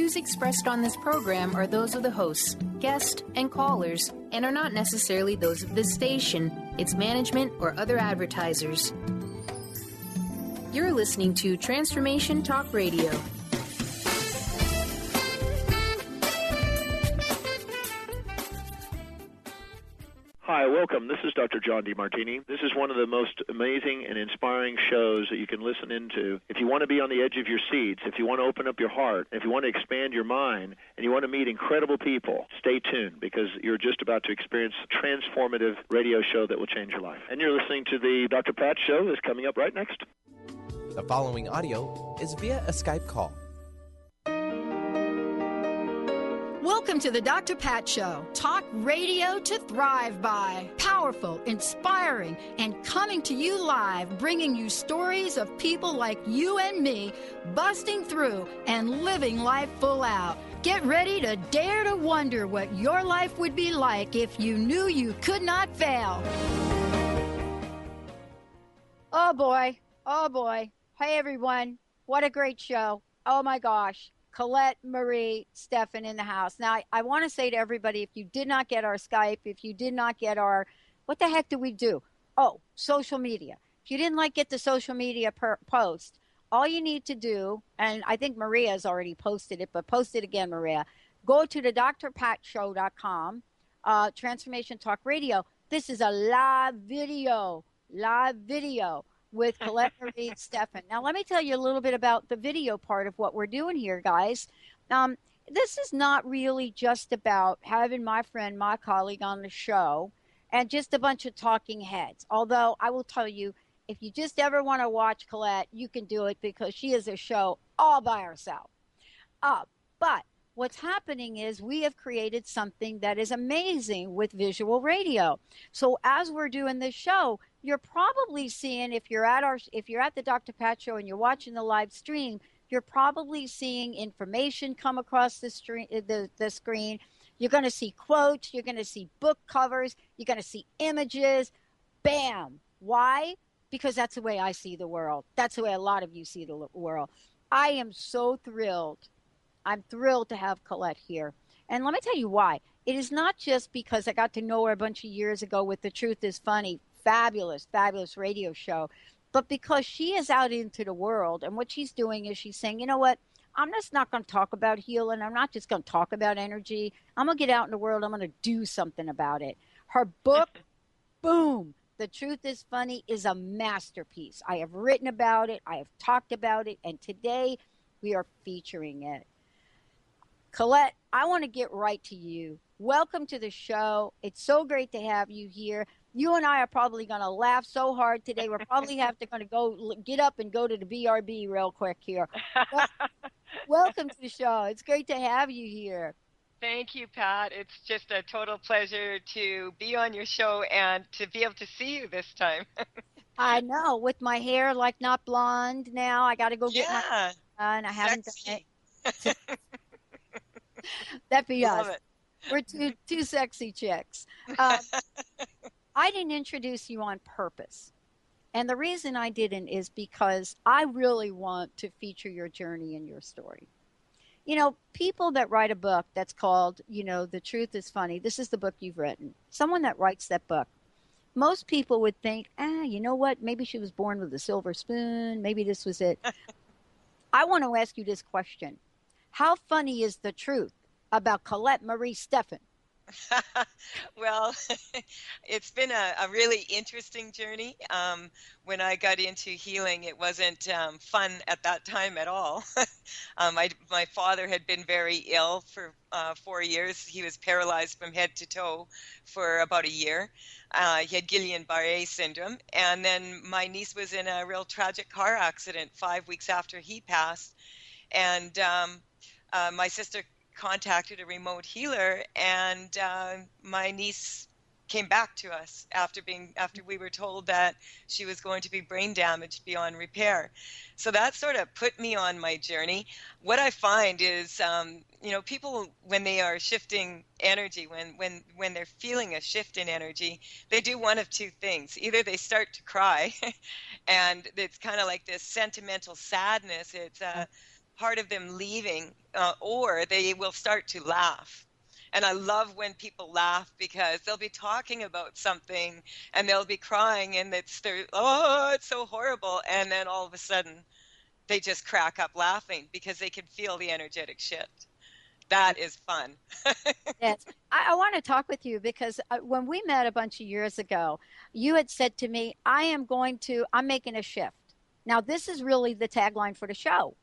views expressed on this program are those of the hosts, guests, and callers, and are not necessarily those of this station, its management, or other advertisers. You're listening to Transformation Talk Radio. Hi, welcome. This is Dr. John DeMartini. This is one of the most amazing and inspiring shows that you can listen into. If you want to be on the edge of your seats, if you want to open up your heart, if you want to expand your mind, and you want to meet incredible people, stay tuned because you're just about to experience a transformative radio show that will change your life. And you're listening to the Dr. Pat Show that's coming up right next. The following audio is via a Skype call. Welcome to the Dr. Pat Show. Talk radio to thrive by. Powerful, inspiring, and coming to you live, bringing you stories of people like you and me, busting through and living life full out. Get ready to dare to wonder what your life would be like if you knew you could not fail. Oh, boy. Oh, boy. Hey, everyone. What a great show. Oh, my gosh. Colette, Marie, Stefan in the house. Now, I want to say to everybody, if you did not get our Skype, if you did not get our, what the heck do we do? Oh, social media. If you didn't get the social media post, all you need to do, and I think Maria has already posted it, but post it again, Maria. Go to the drpatshow.com, Transformation Talk Radio. This is a live video with Colette, Marie, and Stefan. Now, let me tell you a little bit about the video part of what we're doing here, guys. This is not really just about having my friend, my colleague on the show and just a bunch of talking heads. Although I will tell you, if you just ever want to watch Colette, you can do it because she is a show all by herself. But what's happening is we have created something that is amazing with visual radio. So as we're doing this show, you're probably seeing, if you're at the Dr. Pat Show and you're watching the live stream, you're probably seeing information come across the screen. You're going to see quotes. You're going to see book covers. You're going to see images. Bam. Why? Because that's the way I see the world. That's the way a lot of you see the world. I am so thrilled. I'm thrilled to have Colette here. And let me tell you why. It is not just because I got to know her a bunch of years ago with The Truth is Funny, fabulous radio show, but because she is out into the world, and what she's doing is she's saying, you know what, I'm just not going to talk about healing. I'm not just going to talk about energy. I'm going to get out in the world. I'm going to do something about it. Her book, boom, The Truth is Funny, is a masterpiece. I have written about it. I have talked about it. And today we are featuring it. Colette, I want to get right to you. Welcome to the show. It's so great to have you here. You and I are probably going to laugh so hard today. We're probably going to go get up and go to the BRB real quick here. Welcome to the show. It's great to have you here. Thank you, Pat. It's just a total pleasure to be on your show and to be able to see you this time. I know. With my hair not blonde now, I got to go get my and I haven't done it. That be us. We're two sexy chicks. I didn't introduce you on purpose. And the reason I didn't is because I really want to feature your journey and your story. You know, people that write a book that's called, The Truth is Funny. This is the book you've written. Someone that writes that book. Most people would think, you know what? Maybe she was born with a silver spoon. Maybe this was it. I want to ask you this question. How funny is the truth about Colette Marie Stefan? Well, it's been a really interesting journey. When I got into healing, it wasn't fun at that time at all. My father had been very ill for 4 years. He was paralyzed from head to toe for about a year. He had Guillain-Barré syndrome. And then my niece was in a real tragic car accident 5 weeks after he passed. And my sister contacted a remote healer, and my niece came back to us after we were told that she was going to be brain damaged beyond repair. So that sort of put me on my journey. What I find is, people, when they are shifting energy, when they're feeling a shift in energy, they do one of two things. Either they start to cry, and it's kind of like this sentimental sadness. It's part of them leaving, or they will start to laugh. And I love when people laugh, because they'll be talking about something and they'll be crying, and it's so horrible. And then all of a sudden they just crack up laughing because they can feel the energetic shift. That is fun. Yes. I want to talk with you because when we met a bunch of years ago, you had said to me, I'm making a shift. Now, this is really the tagline for the show,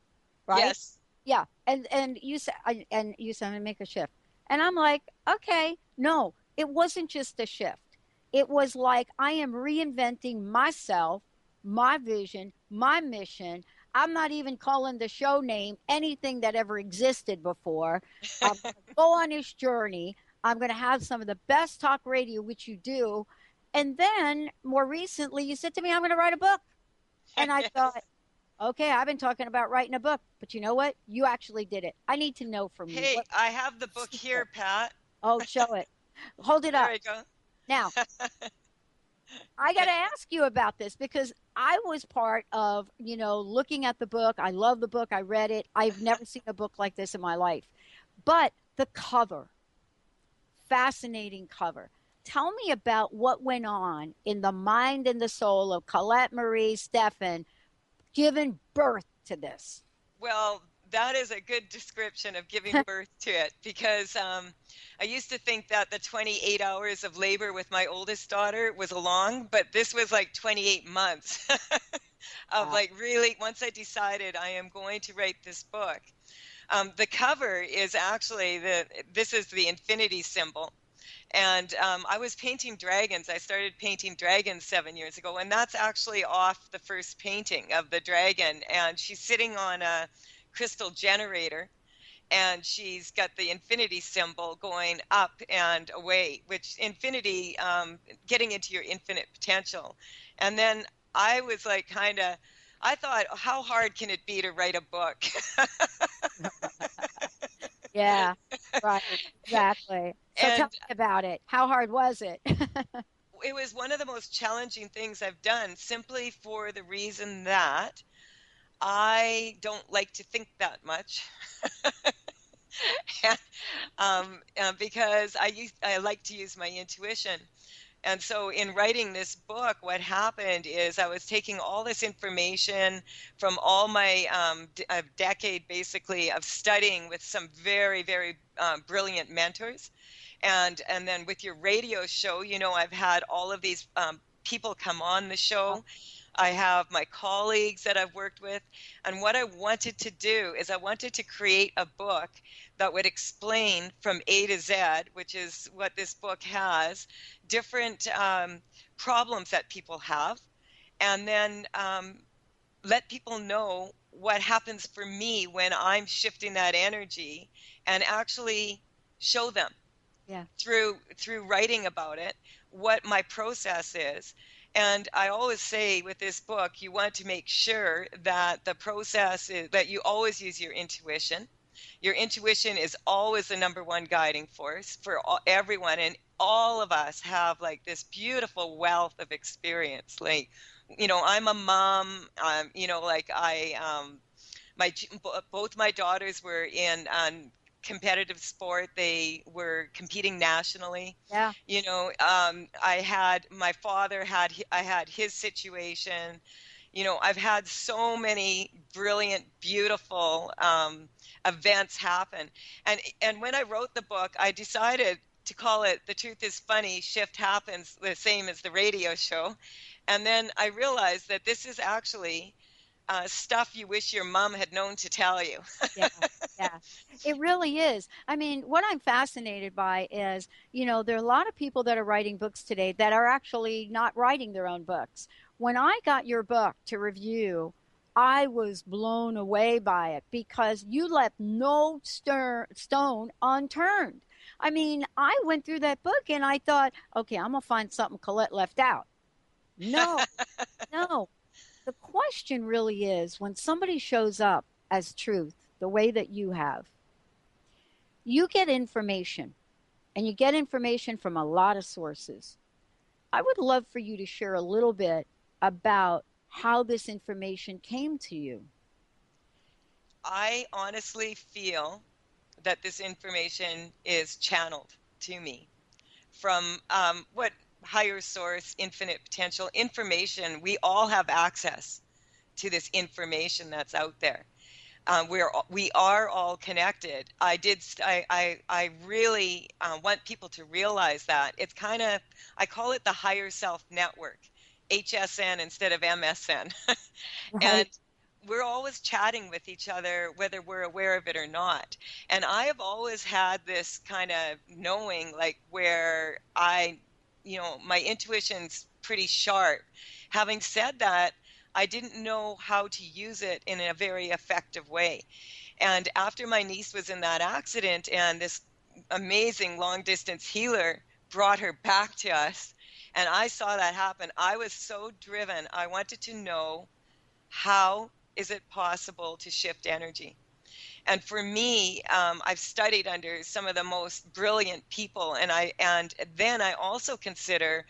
right? Yes. Yeah. And you said, I'm going to make a shift. And I'm like, okay, no, it wasn't just a shift. It was like, I am reinventing myself, my vision, my mission. I'm not even calling the show name anything that ever existed before. I'm going to go on this journey. I'm going to have some of the best talk radio, which you do. And then more recently, you said to me, I'm going to write a book. And I thought, okay, I've been talking about writing a book, but you know what? You actually did it. I need to know from you. Hey, I have the book here, Pat. Oh, show it. Hold it up. There you go. Now, I got to ask you about this because I was part of, looking at the book. I love the book. I read it. I've never seen a book like this in my life. But the cover, fascinating cover. Tell me about what went on in the mind and the soul of Colette Marie Stephan giving birth to this. Well, that is a good description of giving birth to it, because I used to think that the 28 hours of labor with my oldest daughter was long, but this was like 28 months of really, once I decided I am going to write this book. The cover is actually, this is the infinity symbol. And I was painting dragons. I started painting dragons 7 years ago, and that's actually off the first painting of the dragon. And she's sitting on a crystal generator, and she's got the infinity symbol going up and away, which infinity, getting into your infinite potential. And then I was like, I thought, how hard can it be to write a book? Yeah, right, exactly. So tell me about it. How hard was it? It was one of the most challenging things I've done, simply for the reason that I don't like to think that much. Because I like to use my intuition. And so in writing this book, what happened is I was taking all this information from all my a decade, basically, of studying with some very, very brilliant mentors. And then with your radio show, I've had all of these people come on the show. I have my colleagues that I've worked with. And what I wanted to do is I wanted to create a book that would explain from A to Z, which is what this book has, different problems that people have, and then let people know what happens for me when I'm shifting that energy, and actually show them through writing about it what my process is. And I always say with this book, you want to make sure that the process is that you always use your intuition. Your intuition is always the number one guiding force for everyone. And all of us have like this beautiful wealth of experience. Like, I'm a mom, both my daughters were in competitive sport. They were competing nationally. Yeah. I had my father I had his situation. I've had so many brilliant, beautiful events happen. And when I wrote the book, I decided to call it The Truth is Funny, Shift Happens, the same as the radio show. And then I realized that this is actually stuff you wish your mom had known to tell you. Yeah, it really is. I mean, what I'm fascinated by is, there are a lot of people that are writing books today that are actually not writing their own books. When I got your book to review, I was blown away by it because you left no stone unturned. I mean, I went through that book and I thought, okay, I'm going to find something Colette left out. No. The question really is, when somebody shows up as truth, the way that you have, you get information, and you get information from a lot of sources. I would love for you to share a little bit about how this information came to you. I honestly feel that this information is channeled to me from what higher source, infinite potential information. We all have access to this information that's out there. We are all connected. I really want people to realize that. It's kind of, I call it the higher self network, HSN instead of MSN. Right. And we're always chatting with each other, whether we're aware of it or not. And I have always had this kind of knowing, like where my intuition's pretty sharp. Having said that, I didn't know how to use it in a very effective way. And after my niece was in that accident and this amazing long distance healer brought her back to us, and I saw that happen, I was so driven. I wanted to know, how is it possible to shift energy? And for me, I've studied under some of the most brilliant people, and then I also consider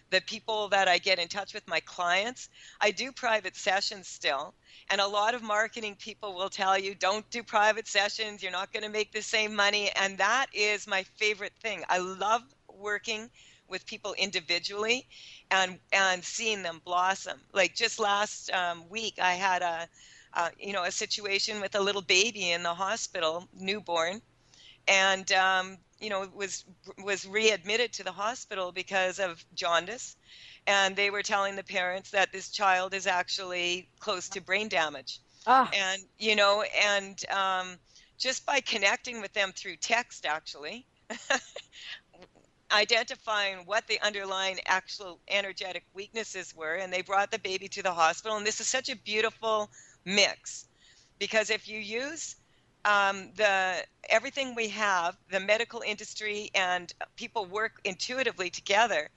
the people that I get in touch with, my clients. I do private sessions still, and a lot of marketing people will tell you, don't do private sessions, you're not going to make the same money, and that is my favorite thing. I love working with people individually and seeing them blossom. Like just last week, I had a situation with a little baby in the hospital, newborn, and was readmitted to the hospital because of jaundice, and they were telling the parents that this child is actually close to brain damage. And just by connecting with them through text, actually identifying what the underlying actual energetic weaknesses were, and they brought the baby to the hospital. And this is such a beautiful mix, because if you use everything we have, the medical industry and people work intuitively together,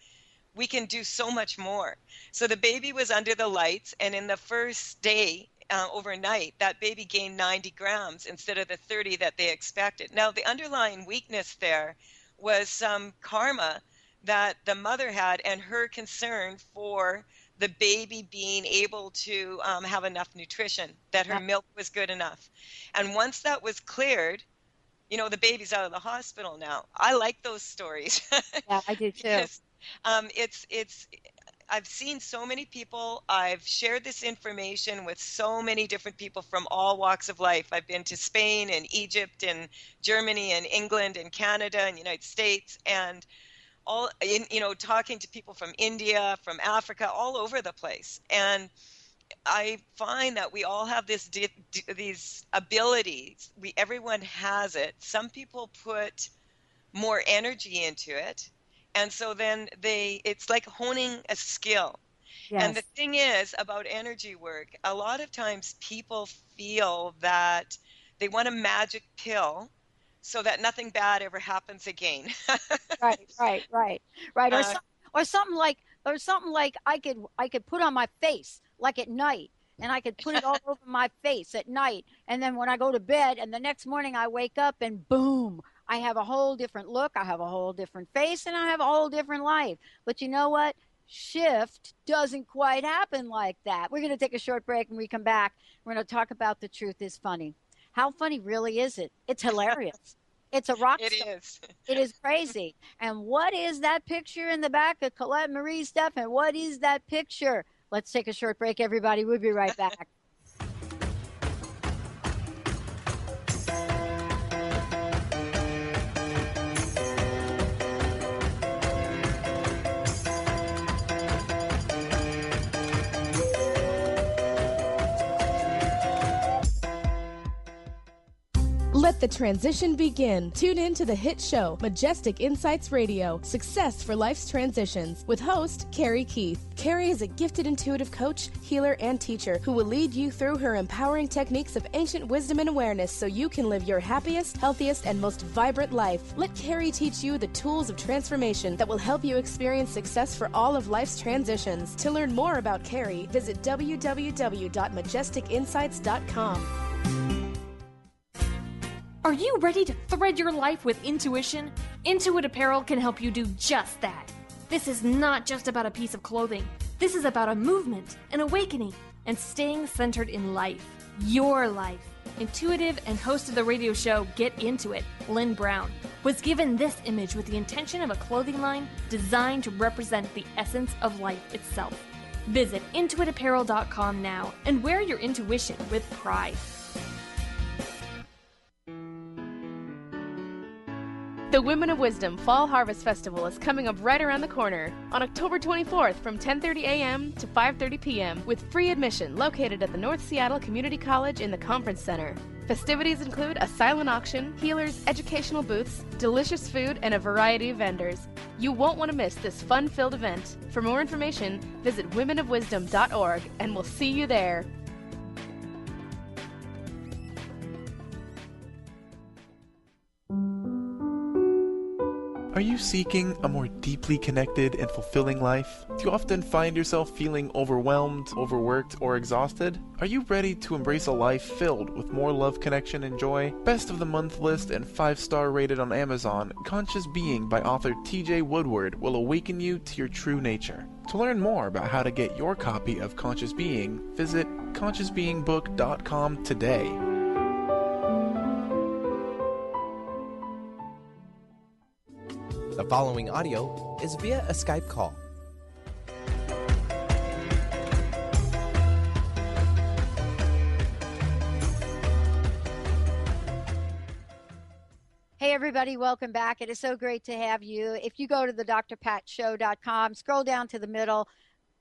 we can do so much more. So the baby was under the lights, and in the first day, overnight, that baby gained 90 grams instead of the 30 that they expected. Now, the underlying weakness there was some karma that the mother had, and her concern for the baby being able to have enough nutrition, that her milk was good enough. And once that was cleared, the baby's out of the hospital now. I like those stories. Yeah, I do too. Because I've seen so many people. I've shared this information with so many different people from all walks of life. I've been to Spain and Egypt and Germany and England and Canada and United States, and talking to people from India, from Africa, all over the place. And I find that we all have these abilities. Everyone has it. Some people put more energy into it, and so then it's like honing a skill. Yes. And the thing is about energy work, a lot of times people feel that they want a magic pill so that nothing bad ever happens again. Right. Or something like I could put on my face, like at night, and I could put it all over my face at night, and then when I go to bed and the next morning I wake up and boom, I have a whole different look, I have a whole different face, and I have a whole different life. But you know what? Shift doesn't quite happen like that. We're going to take a short break. When we come back, we're going to talk about The Truth is Funny. How funny really is it? It's hilarious. It's a rock star. It is. It is crazy. And what is that picture in the back of Colette Marie's stuff? And what is that picture? Let's take a short break, everybody. We'll be right back. Let the transition begin. Tune in to the hit show, Majestic Insights Radio, Success for Life's Transitions, with host Carrie Keith. Carrie is a gifted intuitive coach, healer, and teacher who will lead you through her empowering techniques of ancient wisdom and awareness so you can live your happiest, healthiest, and most vibrant life. Let Carrie teach you the tools of transformation that will help you experience success for all of life's transitions. To learn more about Carrie, visit www.majesticinsights.com. Are you ready to thread your life with intuition? Intuit Apparel can help you do just that. This is not just about a piece of clothing. This is about a movement, an awakening, and staying centered in life. Your life. Intuitive and host of the radio show Get Into It, Lynn Brown, was given this image with the intention of a clothing line designed to represent the essence of life itself. Visit intuitapparel.com now and wear your intuition with pride. The Women of Wisdom Fall Harvest Festival is coming up right around the corner on October 24th from 10:30 a.m. to 5:30 p.m. with free admission located at the North Seattle Community College in the Conference Center. Festivities include a silent auction, healers, educational booths, delicious food, and a variety of vendors. You won't want to miss this fun-filled event. For more information, visit womenofwisdom.org and we'll see you there. Are you seeking a more deeply connected and fulfilling life? Do you often find yourself feeling overwhelmed, overworked, or exhausted? Are you ready to embrace a life filled with more love, connection, and joy? Best of the Month list and 5-star rated on Amazon, Conscious Being by author TJ Woodward will awaken you to your true nature. To learn more about how to get your copy of Conscious Being, visit consciousbeingbook.com today. The following audio is via a Skype call. Hey, everybody, welcome back. It is so great to have you. If you go to the drpatshow.com, scroll down to the middle,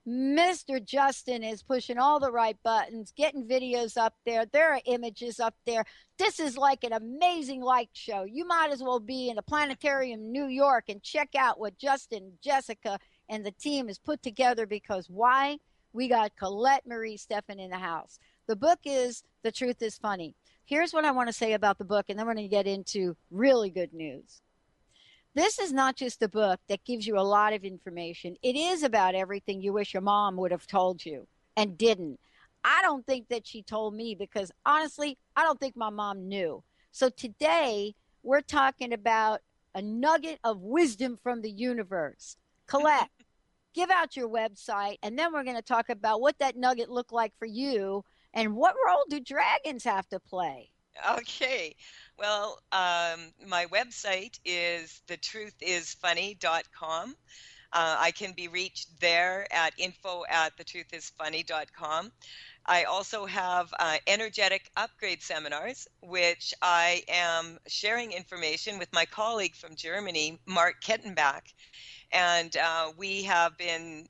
Mr. Justin is pushing all the right buttons, getting videos up there. There are images up there. This is like an amazing light show. You might as well be in the planetarium, New York, and check out what Justin, Jessica, and the team has put together, because why? We got Colette Marie Stephan in the house. The book is The Truth is Funny. Here's what I want to say about the book, and then we're going to get into really good news. This is not just a book that gives you a lot of information. It is about everything you wish your mom would have told you and didn't. I don't think that she told me, because honestly, I don't think my mom knew. So today we're talking about a nugget of wisdom from the universe. Colette, give out your website, and then we're going to talk about what that nugget looked like for you and what role do dragons have to play. Okay. Well, my website is thetruthisfunny.com. I can be reached there at info@thetruthisfunny.com. I also have energetic upgrade seminars, which I am sharing information with my colleague from Germany, Mark Kettenbach. And we have been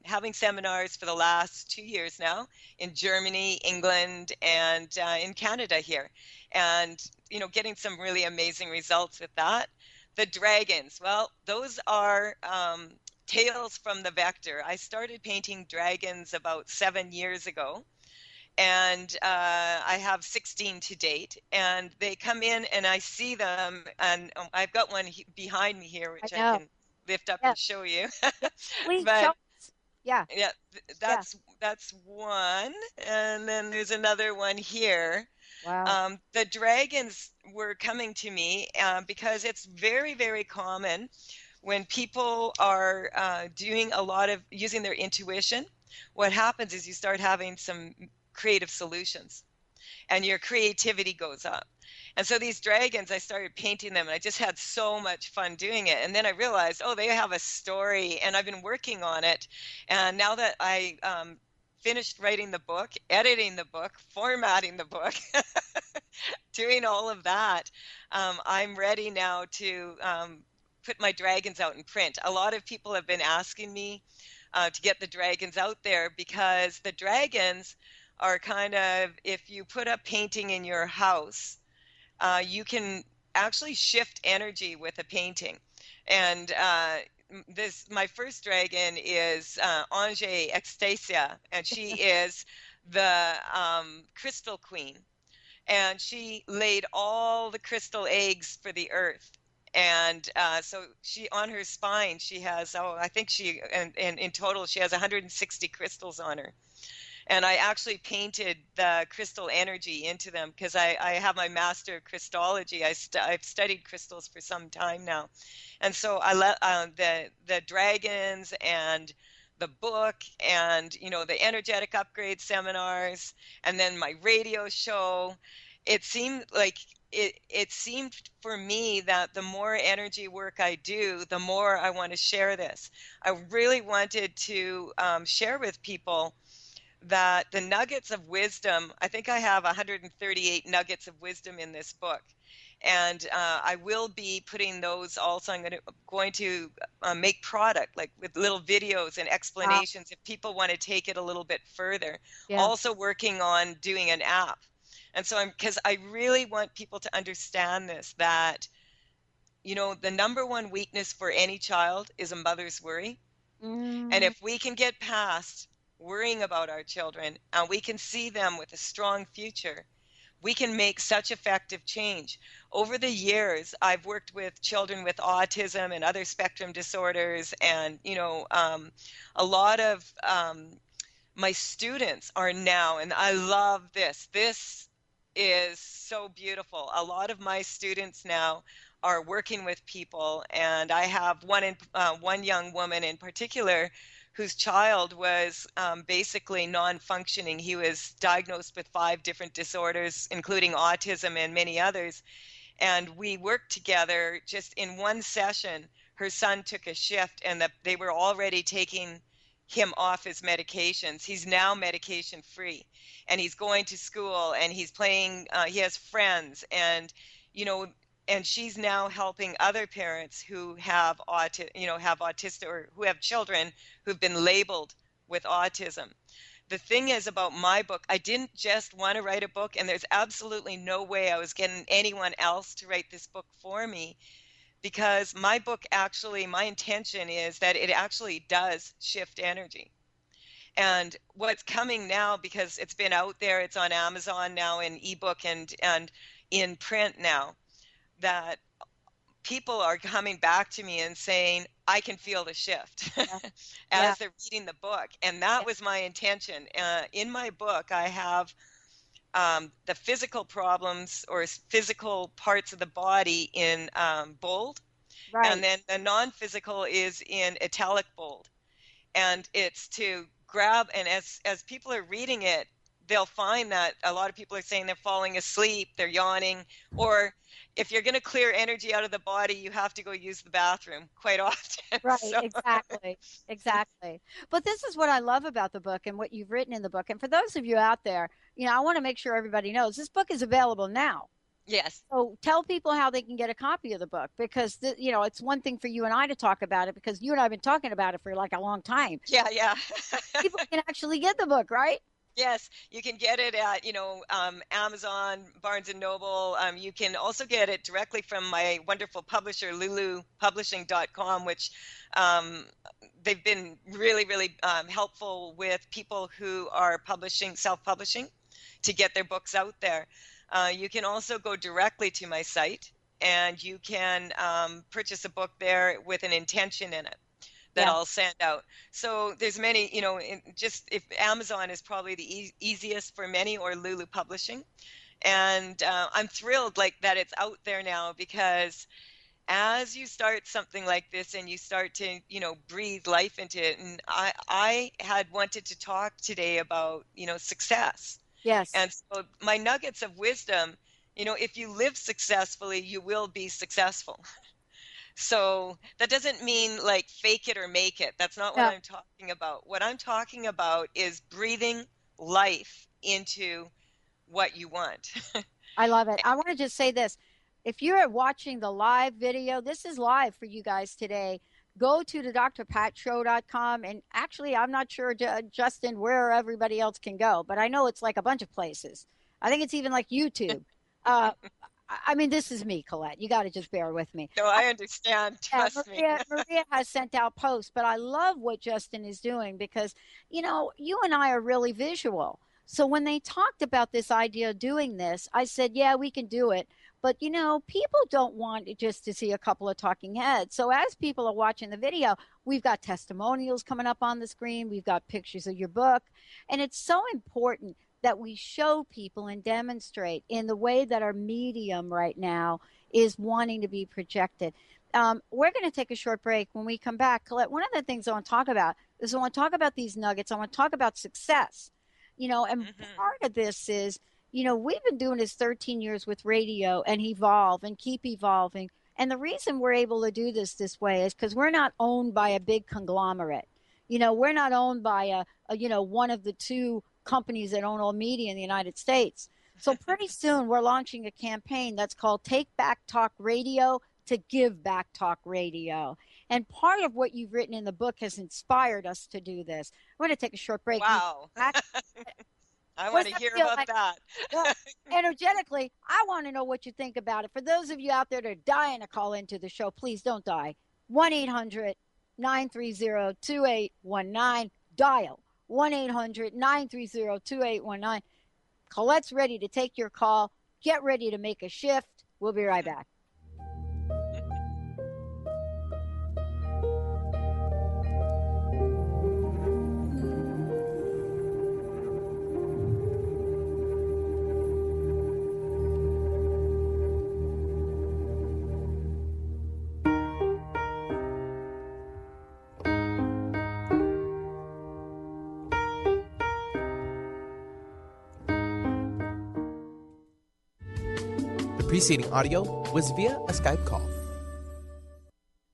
having seminars for the last 2 years now in Germany, England, and in Canada here. And, you know, getting some really amazing results with that. The dragons, well, those are tales from the vector. I started painting dragons about 7 years ago. And I have 16 to date, and they come in and I see them, and I've got one behind me here, which I can lift up and show you. Please but, show us. Yeah. That's one, and then there's another one here. Wow. The dragons were coming to me because it's very, very common when people are doing a lot of using their intuition. What happens is you start having some creative solutions, and your creativity goes up. And so these dragons, I started painting them, and I just had so much fun doing it. And then I realized, oh, they have a story, and I've been working on it. And now that I finished writing the book, editing the book, formatting the book, doing all of that, I'm ready now to put my dragons out in print. A lot of people have been asking me to get the dragons out there, because the dragons are kind of, if you put a painting in your house, you can actually shift energy with a painting. And my first dragon is Ange Extasia, and she is the crystal queen. And she laid all the crystal eggs for the earth. And so she, on her spine, she has, I think she, and in total, she has 160 crystals on her. And I actually painted the crystal energy into them, because I have my master of Christology. I've studied crystals for some time now. And so I let the dragons and the book and, you know, the energetic upgrade seminars, and then my radio show. it seemed like it seemed for me that the more energy work I do, the more I want to share this. I really wanted to share with people that the nuggets of wisdom, I think I have 138 nuggets of wisdom in this book. And I will be putting those also. I'm going to make product, like with little videos and explanations if people want to take it a little bit further. Yeah. Also working on doing an app. And so because I really want people to understand this, that, you know, the number one weakness for any child is a mother's worry. And if we can get past worrying about our children and we can see them with a strong future, we can make such effective change. Over the years, I've worked with children with autism and other spectrum disorders, and, you know, a lot of my students are now, and I love this. This is so beautiful. A lot of my students now are working with people, and I have one young woman in particular whose child was basically non-functioning. He was diagnosed with 5 different disorders, including autism and many others. And we worked together just in one session. Her son took a shift, and they were already taking him off his medications. He's now medication free, and he's going to school, and he's playing, he has friends, and, you know, and she's now helping other parents who have autistic, or who have children who've been labeled with autism. The thing is about my book, I didn't just want to write a book, and there's absolutely no way I was getting anyone else to write this book for me, because my book actually, my intention is that it actually does shift energy. And what's coming now, because it's been out there, it's on Amazon now in ebook and in print now, that people are coming back to me and saying, I can feel the shift as they're reading the book. And that was my intention. In my book, I have the physical problems or physical parts of the body in bold. Right. And then the non-physical is in italic bold. And it's to grab, and as people are reading it, they'll find that a lot of people are saying they're falling asleep, they're yawning, or if you're going to clear energy out of the body, you have to go use the bathroom quite often. Right, So. exactly. But this is what I love about the book and what you've written in the book. And for those of you out there, you know, I want to make sure everybody knows this book is available now. Yes. So tell people how they can get a copy of the book, because, you know, it's one thing for you and I to talk about it, because you and I have been talking about it for like a long time. Yeah. People can actually get the book, right? Yes, you can get it at, Amazon, Barnes & Noble. You can also get it directly from my wonderful publisher, lulupublishing.com, which they've been really, really helpful with people who are self-publishing, to get their books out there. You can also go directly to my site, and you can purchase a book there with an intention in it that I'll send out. So there's many, just if Amazon is probably the easiest for many, or Lulu Publishing. And I'm thrilled that it's out there now, because as you start something like this and you start to, breathe life into it. And I had wanted to talk today about, success. Yes. And so my nuggets of wisdom, if you live successfully, you will be successful. So that doesn't mean fake it or make it. That's not what I'm talking about. What I'm talking about is breathing life into what you want. I love it. I want to just say this. If you're watching the live video, this is live for you guys today. Go to the drpatshow.com. And actually, I'm not sure, Justin, where everybody else can go, but I know it's like a bunch of places. I think it's even like YouTube. I mean, this is me, Colette. You got to just bear with me. No, I understand. Trust me. Maria has sent out posts, but I love what Justin is doing, because, you and I are really visual. So when they talked about this idea of doing this, I said, yeah, we can do it. But, people don't want just to see a couple of talking heads. So as people are watching the video, we've got testimonials coming up on the screen. We've got pictures of your book. And it's so important that we show people and demonstrate in the way that our medium right now is wanting to be projected. We're going to take a short break. When we come back, Colette, one of the things I want to talk about is these nuggets. I want to talk about success, and part of this is, we've been doing this 13 years with radio and evolve and keep evolving. And the reason we're able to do this way is because we're not owned by a big conglomerate. We're not owned by one of the two companies that own all media in the United States. So pretty soon we're launching a campaign that's called Take Back Talk Radio to Give Back Talk Radio. And part of what you've written in the book has inspired us to do this. We're going to take a short break. Wow. I want to hear about that. Well, energetically, I want to know what you think about it. For those of you out there that are dying to call into the show, please don't die. 1-800-930-2819. Dial 1-800-930-2819. Colette's ready to take your call. Get ready to make a shift. We'll be right back. The preceding audio was via a Skype call.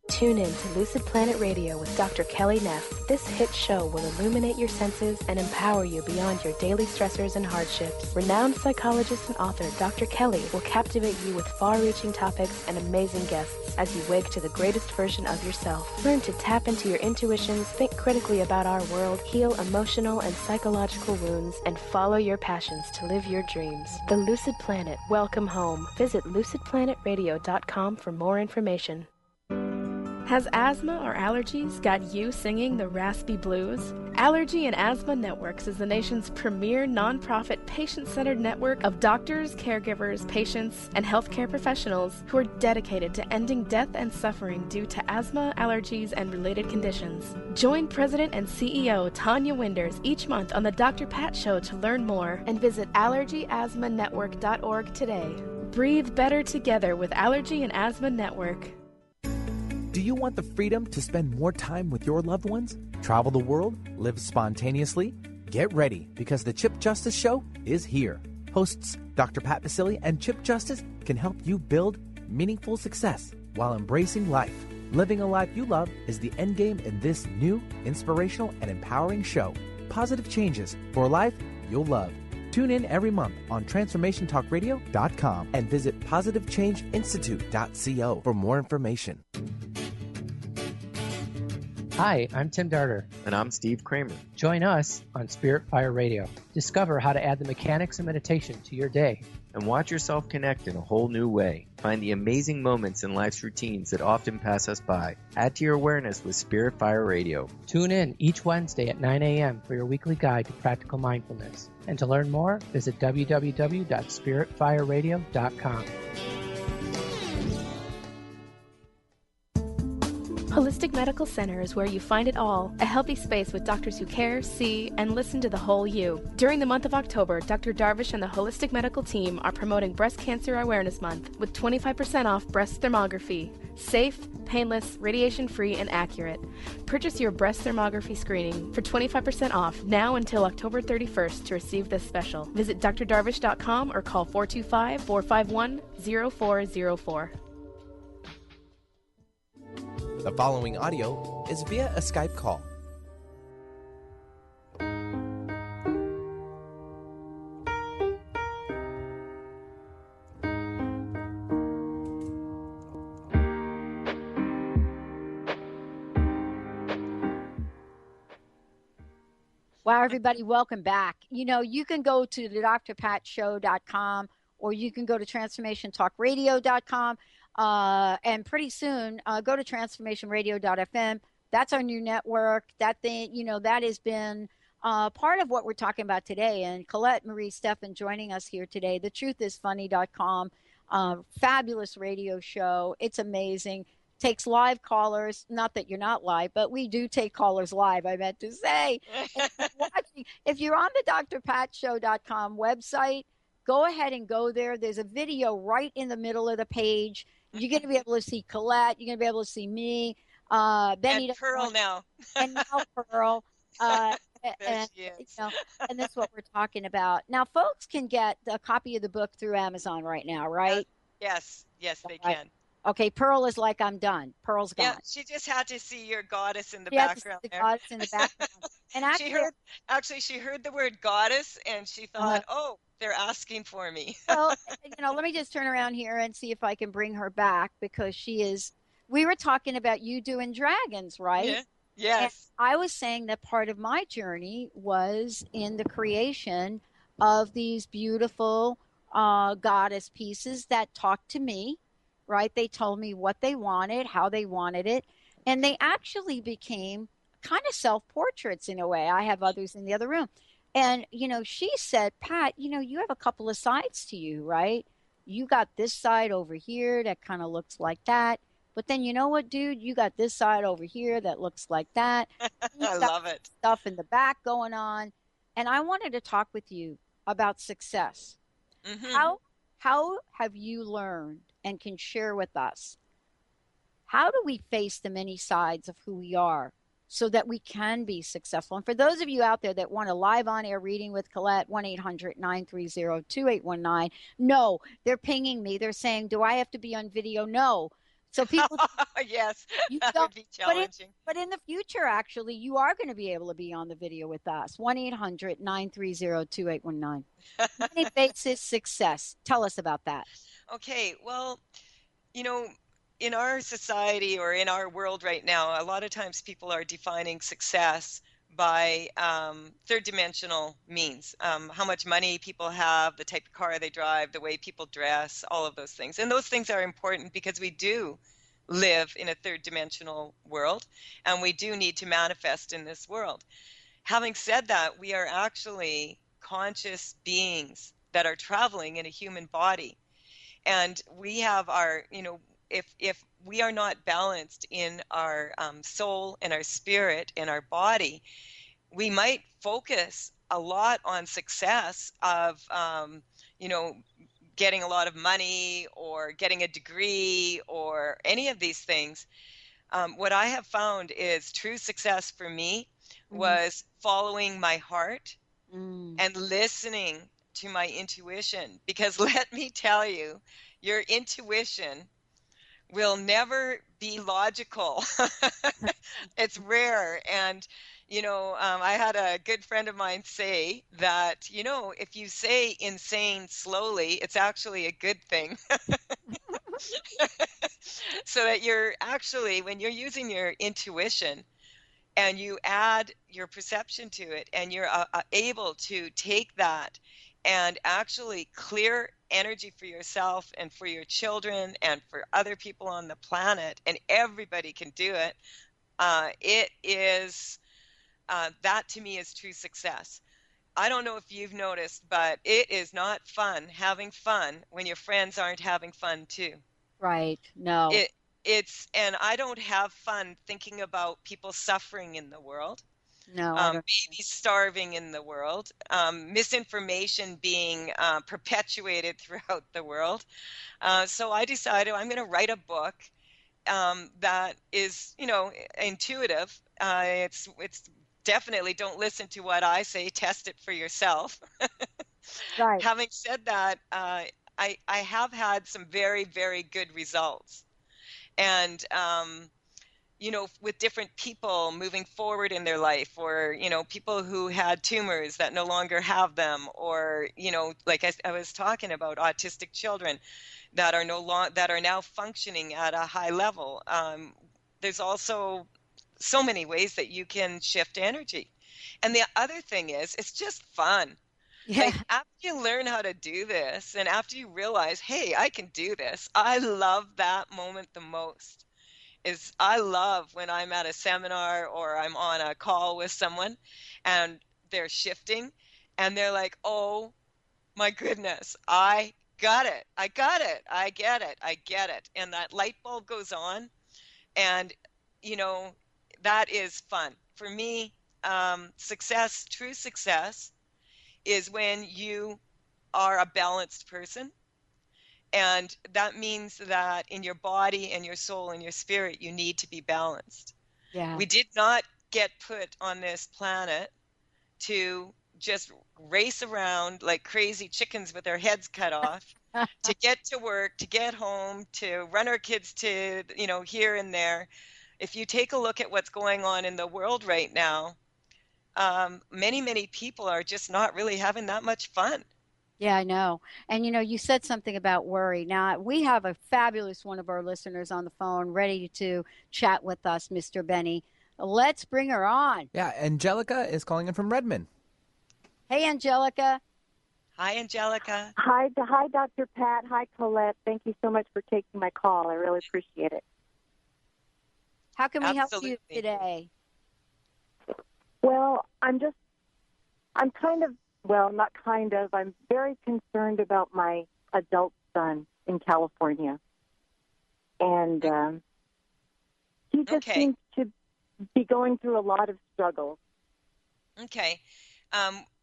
Tune in to Lucid Planet Radio with Dr. Kelly Neff. This hit show will illuminate your senses and empower you beyond your daily stressors and hardships. Renowned psychologist and author Dr. Kelly will captivate you with far-reaching topics and amazing guests as you wake to the greatest version of yourself. Learn to tap into your intuitions, think critically about our world, heal emotional and psychological wounds, and follow your passions to live your dreams. The Lucid Planet. Welcome home. Visit lucidplanetradio.com for more information. Has asthma or allergies got you singing the raspy blues? Allergy and Asthma Networks is the nation's premier nonprofit patient-centered network of doctors, caregivers, patients, and healthcare professionals who are dedicated to ending death and suffering due to asthma, allergies, and related conditions. Join President and CEO Tanya Winders each month on the Dr. Pat Show to learn more and visit allergyasthmanetwork.org today. Breathe better together with Allergy and Asthma Network. Do you want the freedom to spend more time with your loved ones? Travel the world? Live spontaneously? Get ready, because the Chip Justice Show is here. Hosts Dr. Pat Basile and Chip Justice can help you build meaningful success while embracing life. Living a life you love is the end game in this new, inspirational, and empowering show. Positive changes for a life you'll love. Tune in every month on TransformationTalkRadio.com and visit PositiveChangeInstitute.co for more information. Hi, I'm Tim Darter. And I'm Steve Kramer. Join us on Spirit Fire Radio. Discover how to add the mechanics of meditation to your day. And watch yourself connect in a whole new way. Find the amazing moments in life's routines that often pass us by. Add to your awareness with Spirit Fire Radio. Tune in each Wednesday at 9 a.m. for your weekly guide to practical mindfulness. And to learn more, visit www.spiritfireradio.com. Holistic Medical Center is where you find it all. A healthy space with doctors who care, see, and listen to the whole you. During the month of October, Dr. Darvish and the Holistic Medical team are promoting Breast Cancer Awareness Month with 25% off breast thermography. Safe, painless, radiation-free, and accurate. Purchase your breast thermography screening for 25% off now until October 31st to receive this special. Visit drdarvish.com or call 425-451-0404. The following audio is via a Skype call. Wow, everybody, welcome back. You can go to the drpatshow.com or you can go to transformationtalkradio.com. And pretty soon, go to transformationradio.fm. That's our new network. That has been part of what we're talking about today. And Colette Marie Steffen joining us here today. TheTruthIsFunny.com. Fabulous radio show. It's amazing. Takes live callers. Not that you're not live, but we do take callers live, I meant to say. If you're on the drpatshow.com website, go ahead and go there. There's a video right in the middle of the page. You're going to be able to see Colette. You're going to be able to see me. Benny and Pearl now. And now Pearl. And, she is. and that's what we're talking about. Now, folks can get a copy of the book through Amazon right now, right? Yes, they Right. can. Okay, Pearl is like, I'm done. Pearl's Yeah, gone. she just had to see your goddess in the She had to see background the there. goddess in the background. And She heard the word goddess and she thought, oh, they're asking for me. well, let me just turn around here and see if I can bring her back, because we were talking about you doing dragons, right? Yeah. Yes. And I was saying that part of my journey was in the creation of these beautiful goddess pieces that talked to me, right? They told me what they wanted, how they wanted it, and they actually became kind of self-portraits in a way. I have others in the other room. And, she said, Pat, you have a couple of sides to you, right? You got this side over here that kind of looks like that. But then you know what, dude? You got this side over here that looks like that. I love it. Stuff in the back going on. And I wanted to talk with you about success. Mm-hmm. How have you learned and can share with us? How do we face the many sides of who we are so that we can be successful? And for those of you out there that want a live on-air reading with Colette, 1-800-930-2819. No, they're pinging me. They're saying, do I have to be on video? No. So people, yes, that would be challenging. But in the future, actually, you are going to be able to be on the video with us. 1-800-930-2819. Many faces success. Tell us about that. Okay, well, in our society or in our world right now, a lot of times people are defining success by third dimensional means, how much money people have, the type of car they drive, the way people dress, all of those things. And those things are important because we do live in a third dimensional world and we do need to manifest in this world. Having said that, we are actually conscious beings that are traveling in a human body. And we have our, if we are not balanced in our soul and our spirit and our body, we might focus a lot on success of, getting a lot of money or getting a degree or any of these things. What I have found is true success for me was following my heart and listening to my intuition. Because let me tell you, your intuition will never be logical. It's rare. And, I had a good friend of mine say that, if you say insane slowly, it's actually a good thing. So that you're actually, when you're using your intuition and you add your perception to it and you're able to take that and actually clear energy for yourself and for your children and for other people on the planet, and everybody can do it, it is, that to me is true success. I don't know if you've noticed, but it is not fun having fun when your friends aren't having fun too. Right. No. And I don't have fun thinking about people suffering in the world. No. Babies starving in the world, misinformation being perpetuated throughout the world. So I decided I'm going to write a book that is, intuitive. It's definitely don't listen to what I say, test it for yourself. Right. Having said that, I have had some very, very good results. And, with different people moving forward in their life, or, people who had tumors that no longer have them, or, like I was talking about, autistic children that are that are now functioning at a high level. There's also so many ways that you can shift energy. And the other thing is, it's just fun. Yeah. Like, after you learn how to do this and after you realize, hey, I can do this, I love that moment the most. I love when I'm at a seminar or I'm on a call with someone and they're shifting and they're like, oh my goodness, I got it. I got it. I get it. I get it. And that light bulb goes on, and, that is fun. For me, success, true success, is when you are a balanced person. And that means that in your body and your soul and your spirit, you need to be balanced. Yeah. We did not get put on this planet to just race around like crazy chickens with their heads cut off to get to work, to get home, to run our kids to, here and there. If you take a look at what's going on in the world right now, many, many people are just not really having that much fun. Yeah, I know. And you said something about worry. Now, we have a fabulous one of our listeners on the phone ready to chat with us, Mr. Benny. Let's bring her on. Yeah, Angelica is calling in from Redmond. Hey, Angelica. Hi, Angelica. Hi, Dr. Pat. Hi, Colette. Thank you so much for taking my call. I really appreciate it. How can we help you today? Well, I'm very concerned about my adult son in California. And he just seems to be going through a lot of struggles. Okay.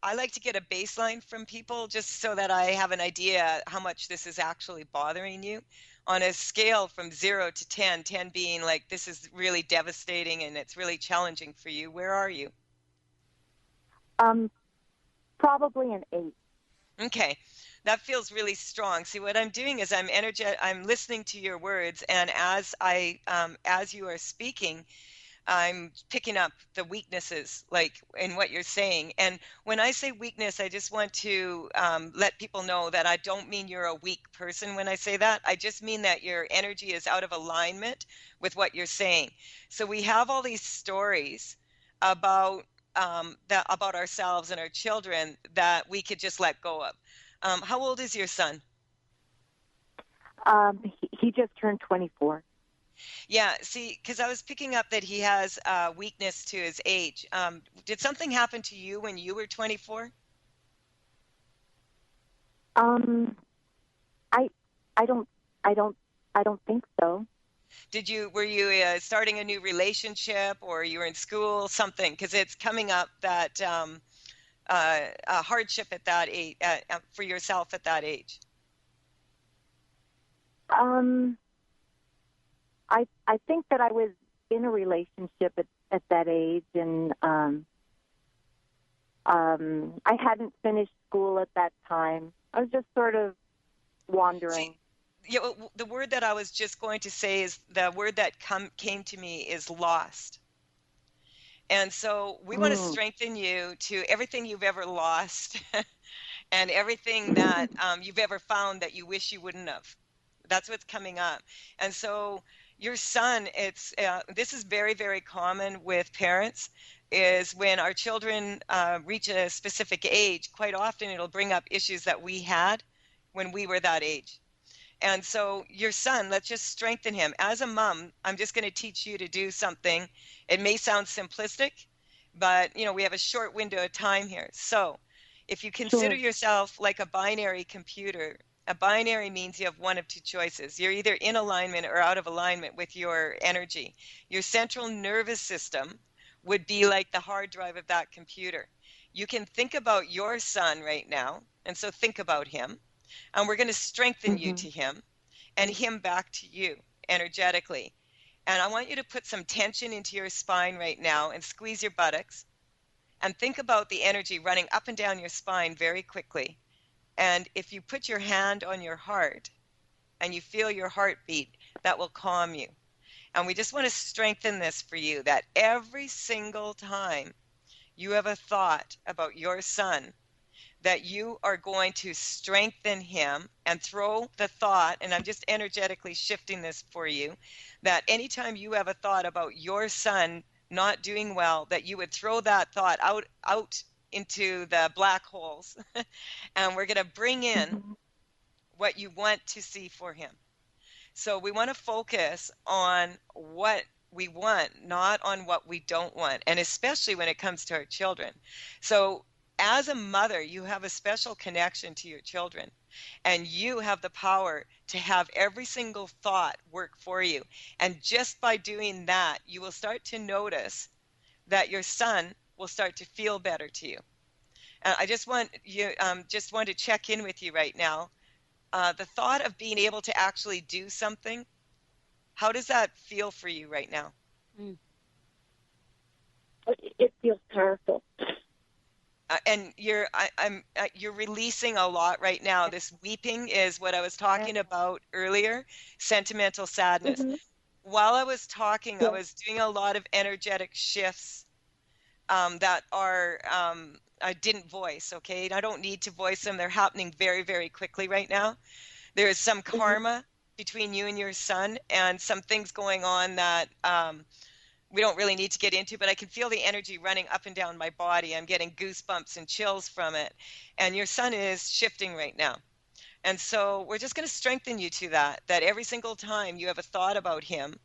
I like to get a baseline from people just so that I have an idea how much this is actually bothering you. On a scale from 0 to 10, 10 being like this is really devastating and it's really challenging for you, where are you? Probably an 8. Okay. That feels really strong. See, what I'm doing is I'm listening to your words, and as you are speaking, I'm picking up the weaknesses, like in what you're saying. And when I say weakness, I just want to let people know that I don't mean you're a weak person when I say that. I just mean that your energy is out of alignment with what you're saying. So we have all these stories about about ourselves and our children that we could just let go of. How old is your son? He just turned 24. Yeah, see, because I was picking up that he has weakness to his age. Did something happen to you when you were 24? I don't think so. Were you starting a new relationship, or you were in school, something? Because it's coming up that a hardship at that age for yourself at that age. I think that I was in a relationship at that age, and I hadn't finished school at that time. I was just sort of wandering. Yeah, well, the word that I was just going to say is the word that came to me is lost. And so we want to strengthen you to everything you've ever lost and everything that you've ever found that you wish you wouldn't have. That's what's coming up. And so your son, this is very, very common with parents, is when our children reach a specific age, quite often it'll bring up issues that we had when we were that age. And so your son, let's just strengthen him. As a mom, I'm just going to teach you to do something. It may sound simplistic, but we have a short window of time here. So if you consider yourself like a binary computer, a binary means you have one of two choices. You're either in alignment or out of alignment with your energy. Your central nervous system would be like the hard drive of that computer. You can think about your son right now, and so think about him. And we're going to strengthen you to him and him back to you energetically. And I want you to put some tension into your spine right now and squeeze your buttocks and think about the energy running up and down your spine very quickly. And if you put your hand on your heart and you feel your heartbeat, that will calm you. And we just want to strengthen this for you, that every single time you have a thought about your son, that you are going to strengthen him and throw the thought, and I'm just energetically shifting this for you, that anytime you have a thought about your son not doing well, that you would throw that thought out into the black holes. And we're going to bring in what you want to see for him. So we want to focus on what we want, not on what we don't want, and especially when it comes to our children. So as a mother, you have a special connection to your children, and you have the power to have every single thought work for you. And just by doing that, you will start to notice that your son will start to feel better to you. And I just want to check in with you right now. The thought of being able to actually do something, how does that feel for you right now? It feels powerful. And you're releasing a lot right now. This weeping is what I was talking about earlier, sentimental sadness. Mm-hmm. While I was talking, Yeah. I was doing a lot of energetic shifts that are I didn't voice. Okay, I don't need to voice them. They're happening very, very quickly right now. There is some karma between you and your son, and some things going on that we don't really need to get into, but I can feel the energy running up and down my body. I'm getting goosebumps and chills from it. And your son is shifting right now. And so we're just going to strengthen you to that every single time you have a thought about him,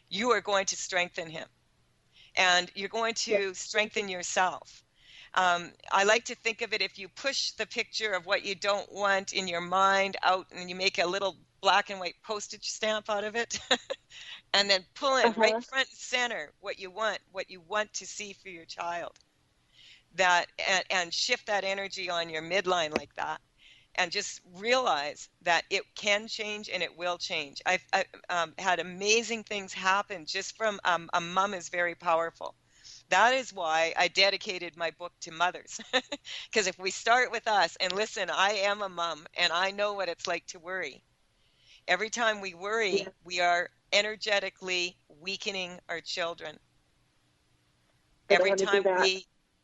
you are going to strengthen him. And you're going to strengthen yourself. I like to think of it, if you push the picture of what you don't want in your mind out and you make a little black and white postage stamp out of it, and then pull in right front and center what you want to see for your child, and shift that energy on your midline like that, and just realize that it can change and it will change. I've had amazing things happen just from a mom is very powerful. That is why I dedicated my book to mothers. Because if we start with us, and listen, I am a mom and I know what it's like to worry. Every time we worry, we are energetically weakening our children. Every time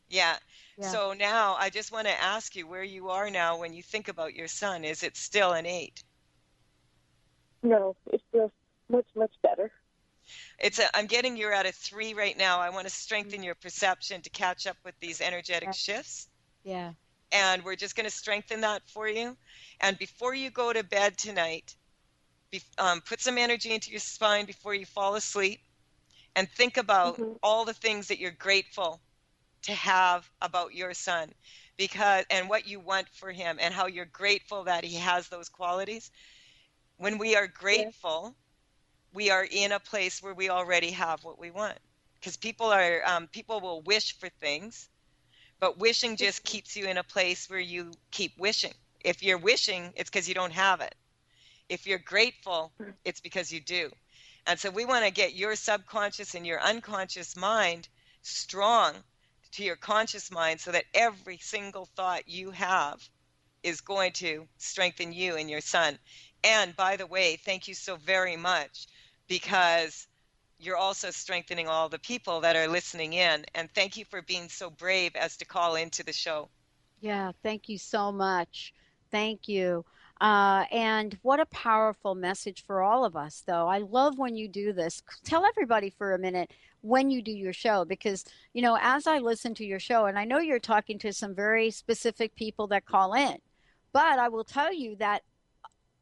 yeah. So now I just want to ask you where you are now when you think about your son. Is it still an 8? No, it's just much, much better. I'm getting you're at a 3 right now. I want to strengthen your perception to catch up with these energetic shifts. Yeah. And we're just going to strengthen that for you. And before you go to bed tonight, put some energy into your spine before you fall asleep, and think about all the things that you're grateful to have about your son, and what you want for him, and how you're grateful that he has those qualities. When we are grateful, we are in a place where we already have what we want. Because people will wish for things, but wishing just keeps you in a place where you keep wishing. If you're wishing, it's because you don't have it. If you're grateful, it's because you do. And so we want to get your subconscious and your unconscious mind strong to your conscious mind, so that every single thought you have is going to strengthen you and your son. And by the way, thank you so very much, because you're also strengthening all the people that are listening in. And thank you for being so brave as to call into the show. Yeah, thank you so much. Thank you. And what a powerful message for all of us, though. I love when you do this. Tell everybody for a minute when you do your show, because, as I listen to your show, and I know you're talking to some very specific people that call in, but I will tell you that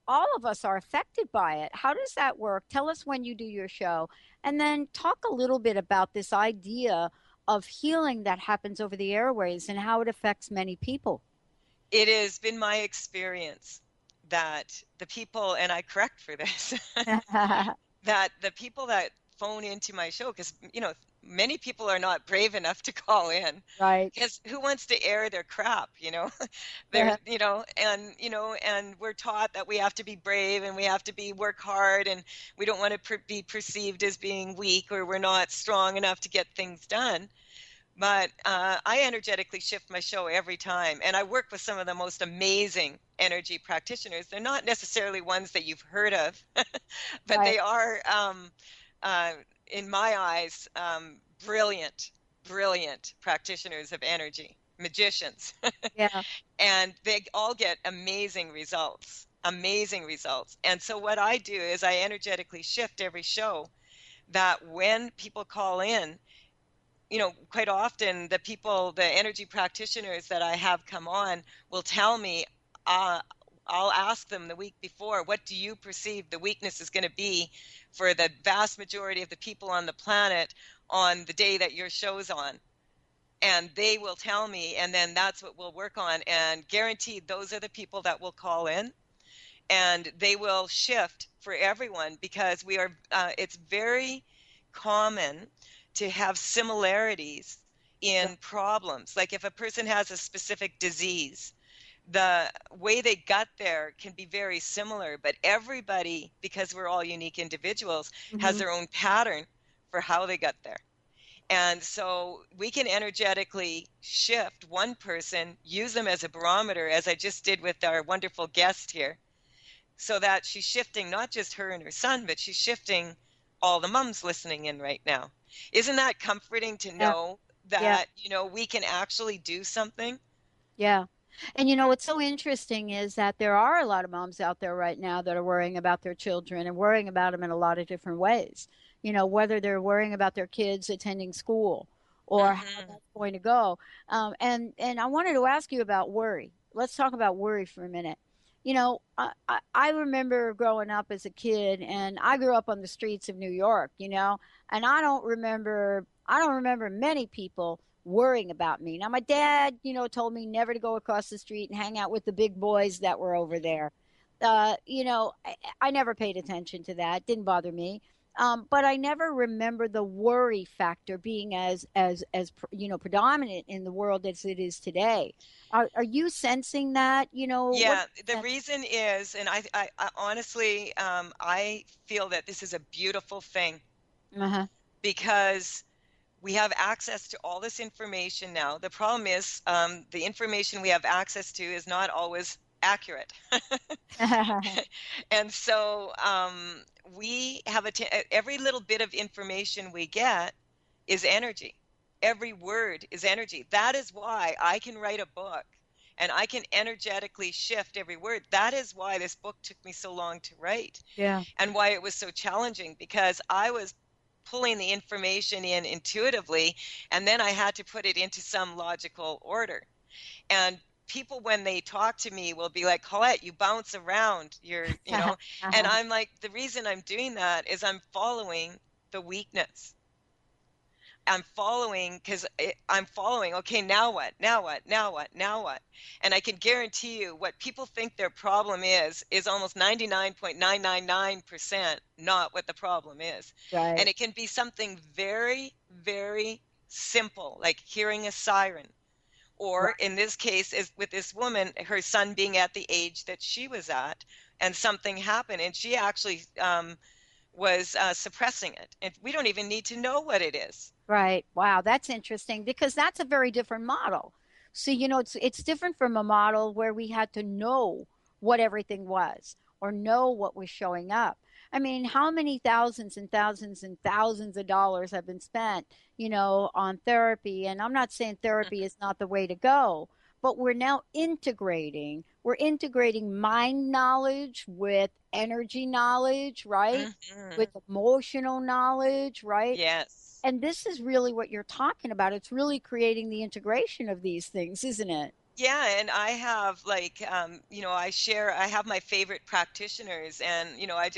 all of us are affected by it. How does that work? Tell us when you do your show, and then talk a little bit about this idea of healing that happens over the airways and how it affects many people. It has been my experience that the people, and I correct for this, that the people that phone into my show, because, many people are not brave enough to call in. Right. Because who wants to air their crap, They're, and we're taught that we have to be brave and we have to work hard, and we don't want to be perceived as being weak, or we're not strong enough to get things done. But I energetically shift my show every time, and I work with some of the most amazing energy practitioners. They're not necessarily ones that you've heard of, but they are, in my eyes, brilliant practitioners of energy, magicians. Yeah. And they all get amazing results. And so what I do is I energetically shift every show, that when people call in, quite often the energy practitioners that I have come on will tell me, I'll ask them the week before, what do you perceive the weakness is going to be for the vast majority of the people on the planet on the day that your show's on? And they will tell me, and then that's what we'll work on. And guaranteed, those are the people that will call in, and they will shift for everyone, because it's very common to have similarities in problems. Like if a person has a specific disease, the way they got there can be very similar, but everybody, because we're all unique individuals, has their own pattern for how they got there. And so we can energetically shift one person, use them as a barometer, as I just did with our wonderful guest here, so that she's shifting not just her and her son, but she's shifting all the moms listening in right now. Isn't that comforting to know that, we can actually do something? Yeah. And what's so interesting is that there are a lot of moms out there right now that are worrying about their children and worrying about them in a lot of different ways. Whether they're worrying about their kids attending school or how that's going to go. And I wanted to ask you about worry. Let's talk about worry for a minute. I remember growing up as a kid, and I grew up on the streets of New York, and I don't remember many people worrying about me. Now, my dad, told me never to go across the street and hang out with the big boys that were over there. I never paid attention to that. It didn't bother me. But I never remember the worry factor being as predominant in the world as it is today. Are you sensing that? Yeah, the reason is, and I honestly, I feel that this is a beautiful thing because we have access to all this information now. The problem is the information we have access to is not always accurate. And so we have every little bit of information we get is energy. Every word is energy. That is why I can write a book and I can energetically shift every word. That is why this book took me so long to write. Yeah. And why it was so challenging, because I was pulling the information in intuitively, and then I had to put it into some logical order. And people, when they talk to me, will be like, Colette, you bounce around, and I'm like, the reason I'm doing that is I'm following the weakness. I'm following, okay, now what? And I can guarantee you what people think their problem is almost 99.999% not what the problem is. Right. And it can be something very, very simple, like hearing a siren. Or in this case, is with this woman, her son being at the age that she was at, and something happened, and she actually was suppressing it. And we don't even need to know what it is. Right. Wow, that's interesting, because that's a very different model. So, it's different from a model where we had to know what everything was or know what was showing up. I mean, how many thousands and thousands and thousands of dollars have been spent, on therapy? And I'm not saying therapy is not the way to go, but we're now integrating mind knowledge with energy knowledge, right? With emotional knowledge, right? Yes. And this is really what you're talking about. It's really creating the integration of these things, isn't it? Yeah, and I have I have my favorite practitioners, and I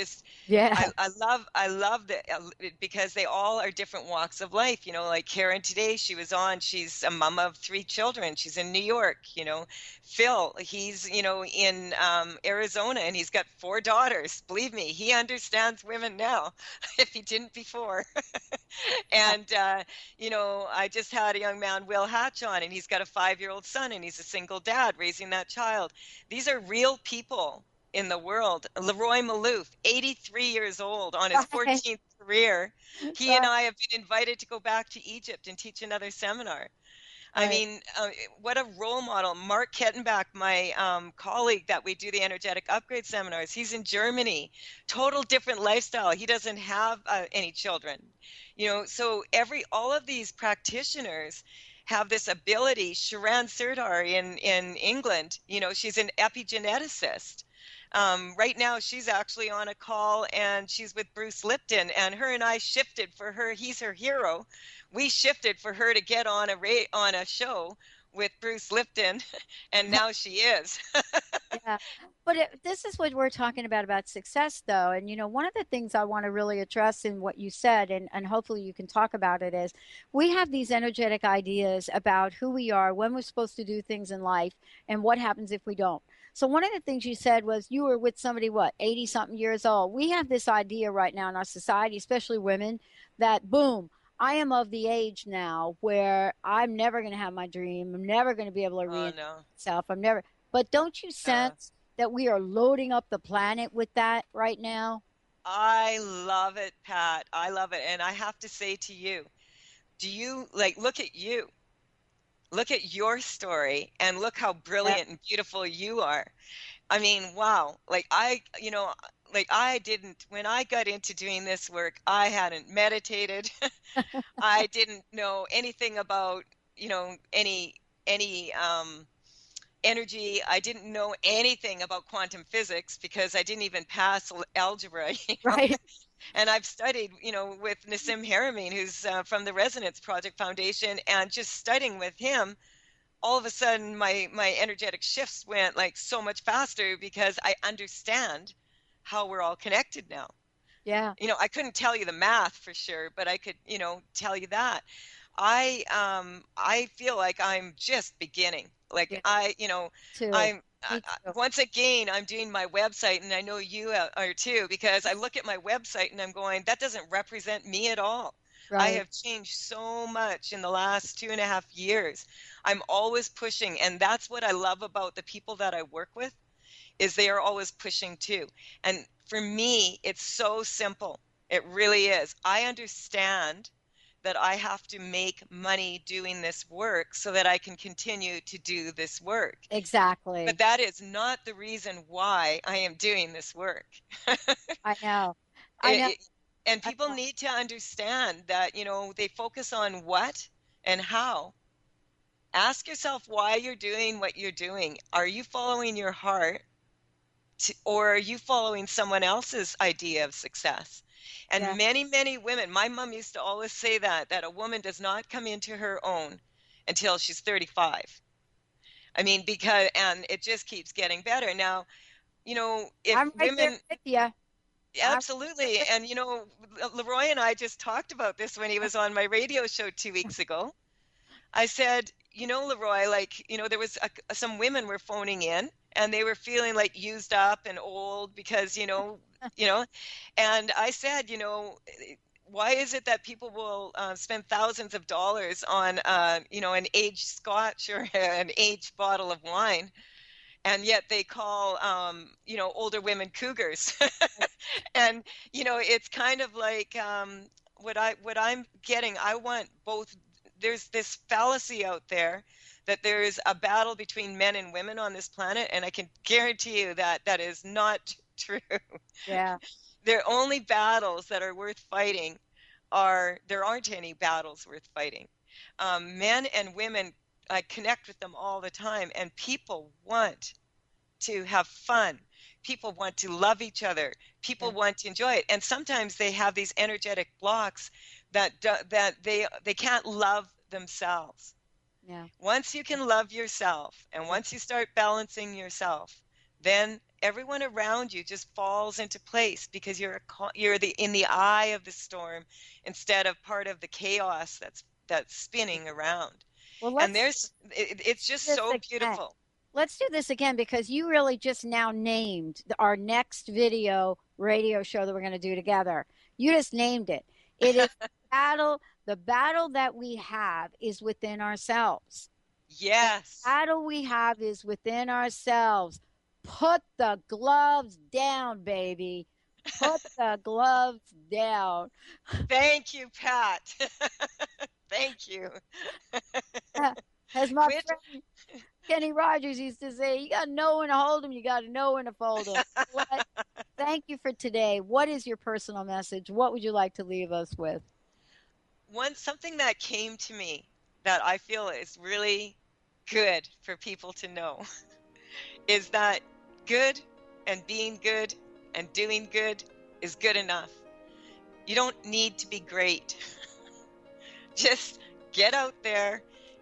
love that because they all are different walks of life. Like Karen today, she's a mom of 3 children. She's in New York. Phil, he's in Arizona, and he's got 4 daughters. Believe me, he understands women now, if he didn't before. And I just had a young man, Will Hatch, on, and he's got a 5-year-old son, and he's a single dad raising that child. These are real people in the world. Leroy Malouf, 83 years old, on his 14th career. He and I have been invited to go back to Egypt and teach another seminar. I mean, what a role model. Mark Kettenbach, my colleague that we do the energetic upgrade seminars, he's in Germany. Total different lifestyle. He doesn't have any children. So all of these practitioners have this ability. Sharan Sirdar in England, she's an epigeneticist. Right now, she's actually on a call, and she's with Bruce Lipton, and her and I shifted for her. He's her hero. We shifted for her to get on a show with Bruce Lipton, and now she is. Yeah, but this is what we're talking about success, though. And, one of the things I want to really address in what you said, and hopefully you can talk about it, is we have these energetic ideas about who we are, when we're supposed to do things in life, and what happens if we don't. So one of the things you said was you were with somebody, 80-something years old. We have this idea right now in our society, especially women, that boom, I am of the age now where I'm never going to have my dream. I'm never going to be able to reinvent myself. But don't you sense that we are loading up the planet with that right now? I love it, Pat. I love it. And I have to say to you, do you, like, look at you. Look at your story and look how brilliant and beautiful you are. I mean, wow. Like when I got into doing this work, I hadn't meditated. I didn't know anything about, any energy. I didn't know anything about quantum physics because I didn't even pass algebra. Right. And I've studied, with Nassim Haramein, who's from the Resonance Project Foundation, and just studying with him, all of a sudden my energetic shifts went like so much faster because I understand how we're all connected now. Yeah. I couldn't tell you the math for sure, but I could, tell you that. I feel like I'm just beginning. Like Too. Once again, I'm doing my website, and I know you are too, because I look at my website and I'm going, that doesn't represent me at all. Right. I have changed so much in the last 2.5 years. I'm always pushing, and that's what I love about the people that I work with, is they are always pushing too. And for me, it's so simple. It really is. I understand that I have to make money doing this work so that I can continue to do this work. Exactly. But that is not the reason why I am doing this work. I know. And people need to understand that, they focus on what and how. Ask yourself why you're doing what you're doing. Are you following your heart, or are you following someone else's idea of success? And many, many women, my mom used to always say that a woman does not come into her own until she's 35. I mean, and it just keeps getting better. Now, if I'm right women... there with you. Absolutely. And, Leroy and I just talked about this when he was on my radio show 2 weeks ago. I said, Leroy, there was some women were phoning in, and they were feeling like used up and old because, and I said, why is it that people will spend thousands of dollars on, an aged scotch or an aged bottle of wine, and yet they call, older women cougars? And, it's kind of like what I'm getting, I want both. There's this fallacy out there that there is a battle between men and women on this planet, and I can guarantee you that that is not true. Yeah. The only battles that are worth fighting there aren't any battles worth fighting. Men and women, I connect with them all the time, and people want to have fun. People want to love each other. People want to enjoy it. And sometimes they have these energetic blocks that they can't love themselves. Yeah. Once you can love yourself, and once you start balancing yourself, then everyone around you just falls into place, because you're in the eye of the storm instead of part of the chaos that's spinning around. Well, and it's just so beautiful. Let's do this again, because you really just now named our next radio show that we're going to do together. You just named it. It is the battle that we have is within ourselves. Yes. The battle we have is within ourselves. Put the gloves down, baby. Put the gloves down. Thank you, Pat. Thank you. As my friend Kenny Rogers used to say, you got to know when to hold them, you got to know when to fold them. Thank you for today. What is your personal message? What would you like to leave us with? Something that came to me that I feel is really good for people to know is that good and being good and doing good is good enough. You don't need to be great. Just get out there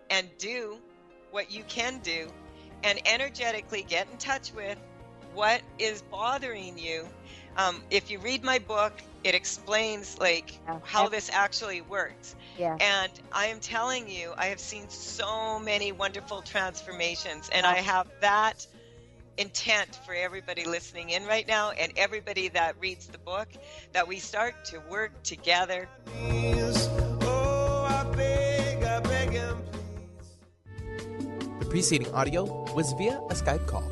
and do what you can do, and energetically get in touch with what is bothering you. If you read my book, it explains how this actually works. Yeah. And I am telling you, I have seen so many wonderful transformations, and I have that intent for everybody listening in right now, and everybody that reads the book, that we start to work together. The preceding audio was via a Skype call.